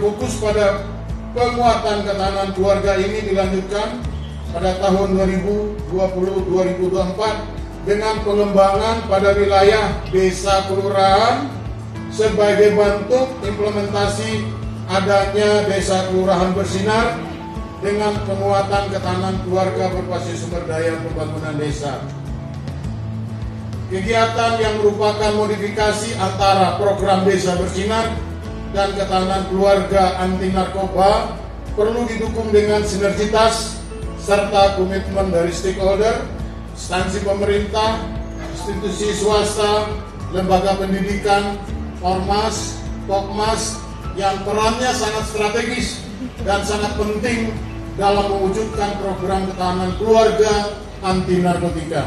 fokus pada penguatan ketahanan keluarga ini dilanjutkan pada tahun 2020-2024 dengan pengembangan pada wilayah desa kelurahan sebagai bentuk implementasi adanya desa kelurahan Bersinar dengan penguatan ketahanan keluarga berbasis sumber daya pembangunan desa. Kegiatan yang merupakan modifikasi antara program Desa Bersinar dan ketahanan keluarga anti narkoba perlu didukung dengan sinergitas serta komitmen dari stakeholder, instansi pemerintah, institusi swasta, lembaga pendidikan, ormas, pokmas yang perannya sangat strategis dan sangat penting dalam mewujudkan program ketahanan keluarga anti narkotika.